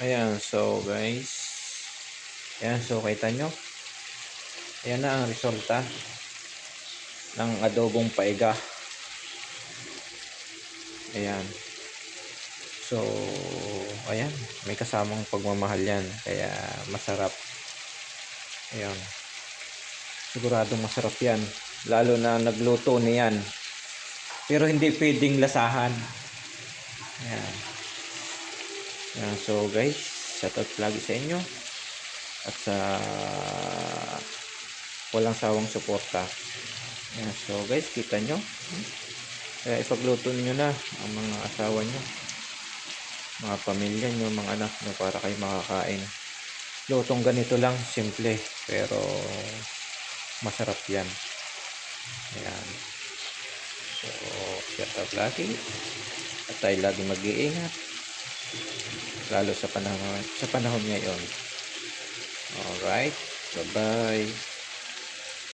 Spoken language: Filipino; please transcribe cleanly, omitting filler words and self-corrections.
Ayan, so guys, ayan, so kita nyo, ayan na ang resulta ng adobong paiga. Ayan, so ayan, may kasamang pagmamahal yan, kaya masarap. Ayan, siguradong masarap yan, lalo na nagluto niyan, pero hindi pwedeng lasahan. Ayan, ayan, so guys, shoutout lagi sa inyo at sa walang sawang suporta. Ayan, so guys, kita nyo, kaya ipagluto niyo na ang mga asawa nyo, mga pamilya nyo, mga anak nyo, para kayo makakain. Lutong ganito lang, simple, pero masarap yan. Ayan. So, shout out lagi. At tayo lagi mag-iingat, lalo sa panahon ngayon. Alright, bye-bye.